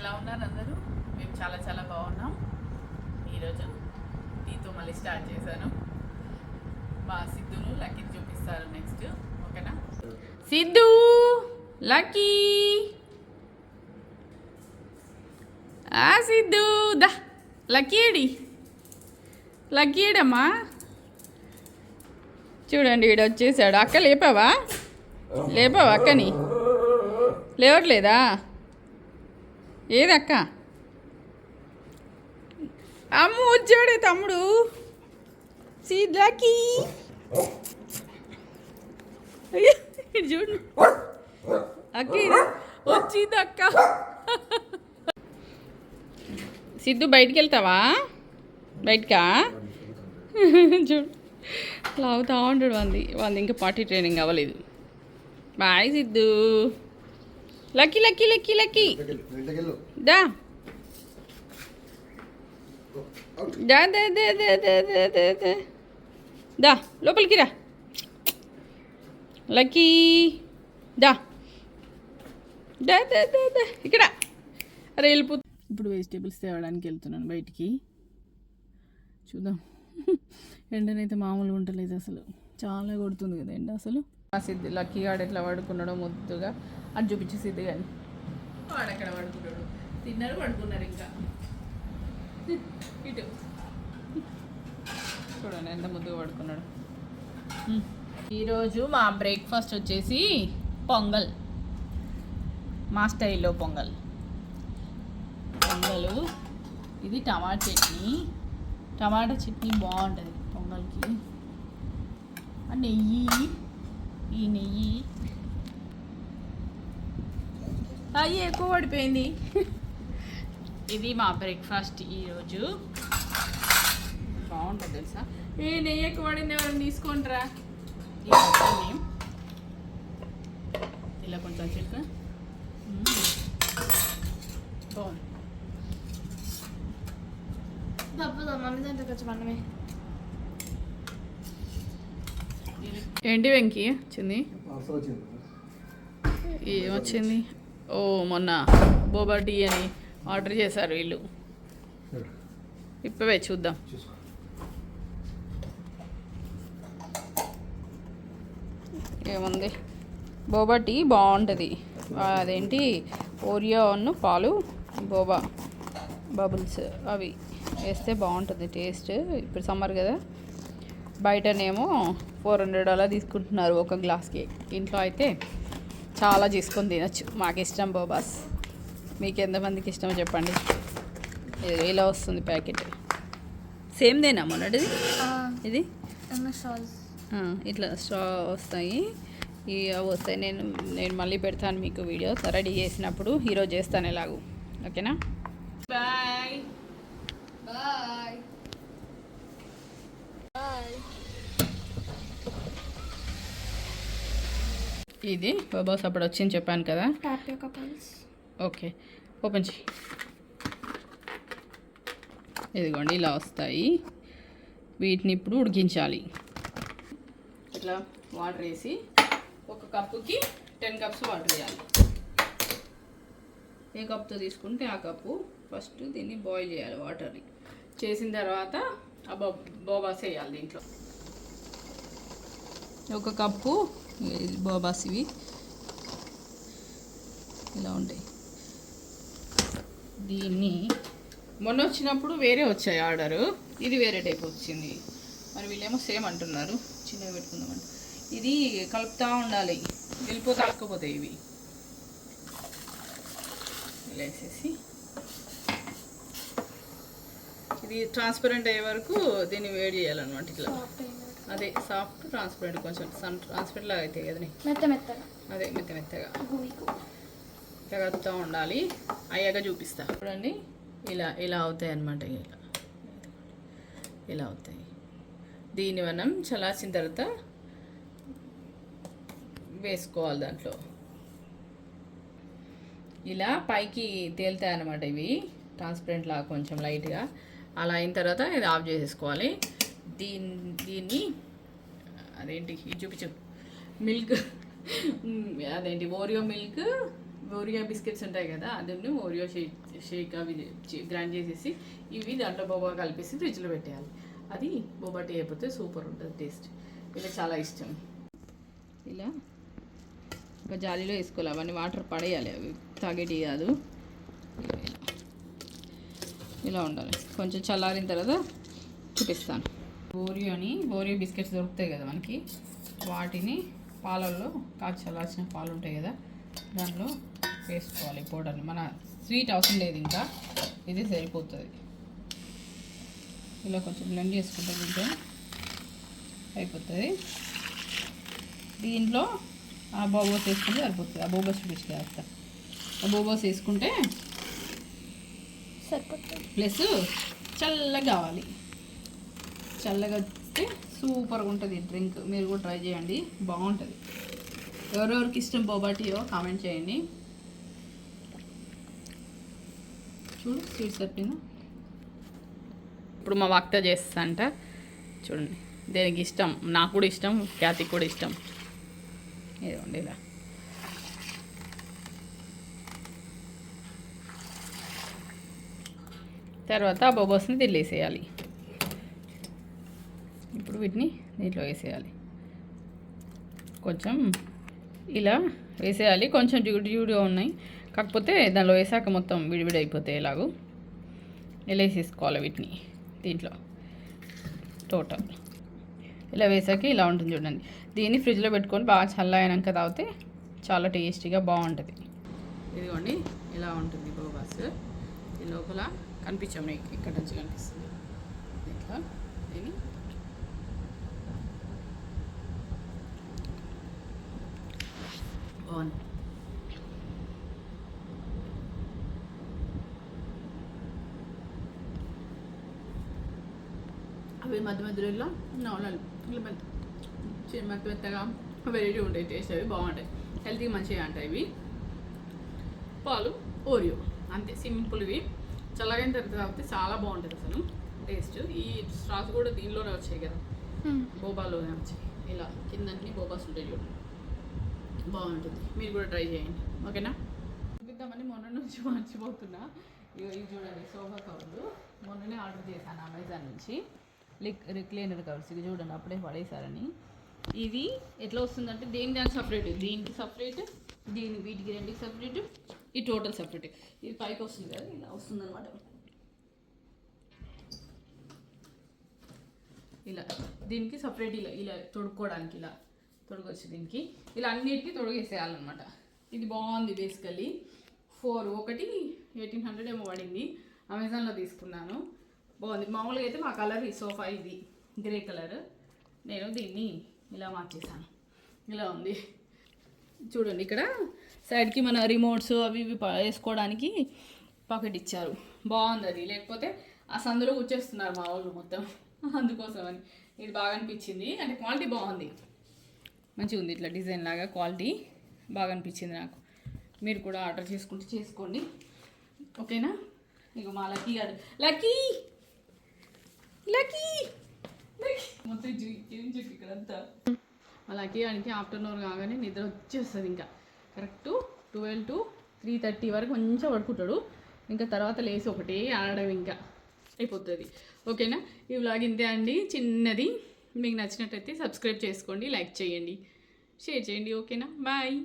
ఎలా ఉన్నారు అందరూ? మేము చాలా చాలా బాగున్నాం. ఈరోజు టీతో మళ్ళీ స్టార్ట్ చేశాను. మా సిద్ధును లక్కీ చూపిస్తారు నెక్స్ట్. ఓకేనా? సిద్ధు, లక్కీ, సిద్ధు దా. లక్కీ ఏడి? లక్కీ ఏడమ్మా? చూడండి ఈడ వచ్చేసాడు. అక్క లేపావా అక్కని? లేవట్లేదా? ఏది అక్క? అమ్మ వచ్చాడే తమ్ముడు. సీద్లాకి చూడు అక్క, వచ్చింది అక్క. సిద్ధు బయటికి వెళ్తావా? బయటకా? చూడు లాగుతా ఉంటాడు. వంది ఇంకా పార్టీ ట్రైనింగ్ అవ్వలేదు. Bye Siddhu. Lucky Lucky Lucky Lucky దా దా దా దా దా దా దా దా దా లోపలికి రా లక్కీ. దా దా దా దా దా ఇక్కడ. అరే వెళ్ళిపో. ఇప్పుడు వెజిటేబుల్స్ తేవడానికి వెళ్తున్నాను బయటికి. చూద్దాం. ఎండనైతే మామూలుగా ఉండలేదు అసలు. చాలా కొడుతుంది కదా ఎండ అసలు. ఆ సిద్ధు లక్కీ గాడు ఎట్లా పడుకున్నాడో ముద్దుగా అని చూపించి సిద్ధు కానీ వాడెక్కడ పడుకున్నాడు. తిన్నారు, పడుకున్నారు. ఇంకా ఇటు చూడండి ఎంత ముద్దుగా పడుకున్నాడు. ఈరోజు మా బ్రేక్ఫాస్ట్ వచ్చేసి పొంగల్. మా స్టైల్లో పొంగల్. ఇది టమాటా చట్నీ. టమాటా చట్నీ బాగుంటుంది పొంగల్కి. నెయ్యి, ఈ నెయ్యి అయ్యి ఎక్కువ పడిపోయింది. ఇది మా బ్రేక్ఫాస్ట్ ఈరోజు. బాగుంటుంది తెలుసా? నెయ్యి ఎక్కువ పడింది, ఎవరైనా తీసుకుంటారా? ఇలా కొంచెం చెట్టు బాగుంది. ఏంటి వెంకీ వచ్చింది? ఏమొచ్చింది? ఓ మొన్న బోబా టీ అని ఆర్డర్ చేశారు వీళ్ళు. ఇప్పవే చూద్దాం. ఏముంది? బోబా టీ బాగుంటుంది. అదేంటి ఓరియో అన్ను పాలు, బోబా బబుల్స్ అవి వేస్తే బాగుంటుంది టేస్ట్. ఇప్పుడు సమ్మర్ కదా, బయటనేమో $400 అలా తీసుకుంటున్నారు ఒక గ్లాస్కి. ఇంట్లో అయితే చాలా చేసుకొని తినచ్చు. మాకు ఇష్టం బోబాస్. మీకు ఎంతమందికి ఇష్టమో చెప్పండి. ఇలా వస్తుంది ప్యాకెట్. సేమ్దేనా మొన్నటిది? ఇది ఇట్లా స్ట్రా వస్తాయి. ఇవి వస్తాయి. నేను మళ్ళీ పెడతాను మీకు వీడియో రెడీ చేసినప్పుడు. ఈరోజు చేస్తాను ఎలాగూ. ఓకేనా? Bye bye bye. ఇది బాబాస్ అప్పుడు వచ్చింది చెప్పాను కదా. ఓకే, ఓపెన్ చేయి. ఇదిగోండి ఇలా వస్తాయి. వీటిని ఇప్పుడు ఉడికించాలి. ఇట్లా వాటర్ వేసి ఒక కప్పుకి 10 కప్స్ వాటర్ వేయాలి. ఏ కప్తో తీసుకుంటే ఆ కప్పు. ఫస్ట్ దీన్ని బాయిల్ చేయాలి వాటర్ని. చేసిన తర్వాత ఆ బోబాస్ వేయాలి దీంట్లో. ఒక కప్పు బోబాస్ ఇవి ఇలా ఉంటాయి. దీన్ని మొన్న వచ్చినప్పుడు వేరే వచ్చాయి ఆర్డరు. ఇది వేరే టైప్ వచ్చింది. మరి వీళ్ళేమో సేమ్ అంటున్నారు. చిన్నగా పెట్టుకుందామంట. ఇది కలుపుతూ ఉండాలి, వెళ్ళిపోతే అక్కపోతాయి ఇవి. ఇలా వేసేసి ఇది ట్రాన్స్పరెంట్ అయ్యే వరకు దీన్ని వేడి చేయాలన్నమాట. ఇట్లా అదే సాఫ్ట్ ట్రాన్స్పరెంట్, కొంచెం ట్రాన్స్పరెంట్ లాగా అవుతాయి కదా. అదే మెత్త మెత్తగా ఇట్లా కలుపుతూ ఉండాలి. అయ్యాక చూపిస్తా చూడండి. ఇలా అవుతాయి అన్నమాట. ఇలా అవుతాయి. దీన్ని మనం చల్లార్చిన తర్వాత వేసుకోవాలి దాంట్లో. ఇలా పైకి తేలుతాయి అన్నమాట ఇవి, ట్రాన్స్పరెంట్ లాగా కొంచెం లైట్గా. అలా అయిన తర్వాత ఇది ఆఫ్ చేసేసుకోవాలి. దీన్ని అదేంటి ఇది చూపించు. మిల్క్, అదేంటి ఓరియో మిల్క్ ఓరియో బిస్కెట్స్ ఉంటాయి కదా, అదే ఓరియో షేక్ అవి గ్రైండ్ చేసేసి ఇవి దాంట్లో బోబా కలిపేసి ఫ్రిడ్జ్లో పెట్టేయాలి. అది బోబా టీ అయిపోతే సూపర్ ఉంటుంది టేస్ట్. ఇలా చాలా ఇష్టం. ఇలా ఒక జాలీలో వేసుకోవాలి, అవన్నీ వాటర్ పడేయాలి, అవి తాగేటి కాదు. ఇలా ఉండాలి. కొంచెం చల్లారిన తర్వాత చూపిస్తాను. ఓరియో బిస్కెట్స్ దొరుకుతాయి కదా మనకి, వాటిని పాలల్లో కాచి చల్లార్చిన పాలు ఉంటాయి కదా, దానిలో వేసుకోవాలి పౌడర్ని. మన స్వీట్ అవసరం లేదు, ఇంకా ఇది సరిపోతుంది. ఇలా కొంచెం బ్లెండ్ చేసుకుంటే దీంట్లో అయిపోతుంది. దీంట్లో ఆ బోబోస్ వేసుకుంటే సరిపోతుంది. ఆ బోబోస్ చూపించేస్తా. ఆ బోబోస్ వేసుకుంటే సరిపోతుంది. ప్లస్ చల్లగా కావాలి. చల్లగా వస్తే సూపర్గా ఉంటుంది డ్రింక్. మీరు కూడా ట్రై చేయండి, బాగుంటుంది. ఎవరెవరికి ఇష్టం బోబా టీయో కామెంట్ చేయండి. చూడు స్వీట్ సరిపోయిందా. ఇప్పుడు మా వక్త చేస్తా అంట, చూడండి. దేనికి ఇష్టం, నాకు కూడా ఇష్టం, ఖ్యాతికి కూడా ఇష్టం. ఇదిగోండి ఇలా. తర్వాత బొబోస్ని తిల్లేసేయాలి. ఇప్పుడు వీటిని దీంట్లో వేసేయాలి. కొంచెం ఇలా వేసేయాలి. కొంచెం డ్యూడిగా ఉన్నాయి, కాకపోతే దానిలో వేసాక మొత్తం విడివిడి అయిపోతాయి. ఎలాగో ఇలా వేసేసుకోవాలి వీటిని దీంట్లో టోటల్. ఇలా వేసాక ఇలా ఉంటుంది చూడండి. దీన్ని ఫ్రిడ్జ్లో పెట్టుకొని బాగా చల్లైనాక తాగితే చాలా టేస్టీగా బాగుంటుంది. ఇదిగోండి ఇలా ఉంటుంది బోబాస్. ఈ లోపల కనిపించాం మీకు, ఇక్కడ నుంచి కనిపిస్తుంది. ఇట్లా దీన్ని బాగుంది. అవి మధ్య మధ్యలో ఇలా నవలాలి, ఇలా మెత్త మెత్తగా వెరైటీ ఉంటాయి. టేస్ట్ అవి బాగుంటాయి, హెల్తీగా మంచిగా ఉంటాయి. ఇవి పాలు ఓరియో అంతే సింపుల్. ఇవి చల్లగైన తర్వాత తాగితే చాలా బాగుంటుంది అసలు టేస్ట్. ఈ స్ట్రాస్ కూడా దీనిలోనే వచ్చాయి కదా, బోబాలోనే వచ్చాయి. ఇలా కిందన్నీ బోబాస్ ఉంటాయి చూడండి, బాగుంటుంది. మీరు కూడా ట్రై చేయండి, ఓకేనా. చూపిద్దామని మొన్న నుంచి మర్చిపోతున్నా. ఇవి చూడండి సోఫా కవర్లు మొన్ననే ఆర్డర్ చేశాను అమెజాన్ నుంచి. రిక్లైనర్ కవర్స్ ఇవి చూడండి, అప్పుడే పడేసారని. ఇది ఎట్లా వస్తుందంటే దానికి సపరేట్, దీనికి సపరేట్, వీటికి రెండుకి సపరేట్, ఈ టోటల్ సపరేట్. ఇది పైకి వస్తుంది కదా, ఇలా వస్తుంది అనమాట. ఇలా దీనికి సపరేట్, ఇలా తొడుక్కోవడానికి ఇలా తొడగొచ్చు. దీనికి ఇలా అన్నిటికీ తొడగేసేయాలన్నమాట. ఇది బాగుంది. బేసికలీ ఒకటి 1800 ఏమో పడింది. అమెజాన్లో తీసుకున్నాను, బాగుంది. మామూలుగా అయితే మా కలర్ ఈ సోఫా ఇది గ్రే కలర్. నేను దీన్ని ఇలా మార్చేసాను. ఇలా ఉంది చూడండి. ఇక్కడ సైడ్కి మన రిమోట్స్ అవి ఇవి వేసుకోవడానికి పాకెట్ ఇచ్చారు, బాగుంది అది. లేకపోతే ఆ సందులో కూర్చేస్తున్నారు మా వాళ్ళు మొత్తం, అందుకోసం అని. ఇది బాగా అనిపించింది, అంటే క్వాలిటీ బాగుంది, మంచిగా ఉంది. ఇట్లా డిజైన్ లాగా క్వాలిటీ బాగా అనిపించింది నాకు. మీరు కూడా ఆర్డర్ చేసుకోండి, ఓకేనా. ఇక మా లక్కీ గారు లక్కీ మొత్తం చెప్పి ఇక్కడంతా మా లక్కీ గారికి ఆఫ్టర్నూన్ కాగానే నిద్ర వచ్చేస్తుంది. ఇంకా కరెక్ట్ 12 to 3:30 వరకు మంచిగా పడుకుంటాడు. ఇంకా తర్వాత లేచి ఒకటే ఆడడం ఇంకా అయిపోతుంది, ఓకేనా. ఈ వ్లాగ్ ఇంతే అండి, చిన్నది. మీకు నచ్చినట్టయితే సబ్స్క్రైబ్ చేసుకోండి, లైక్ చేయండి, షేర్ చేయండి, ఓకేనా. బాయ్.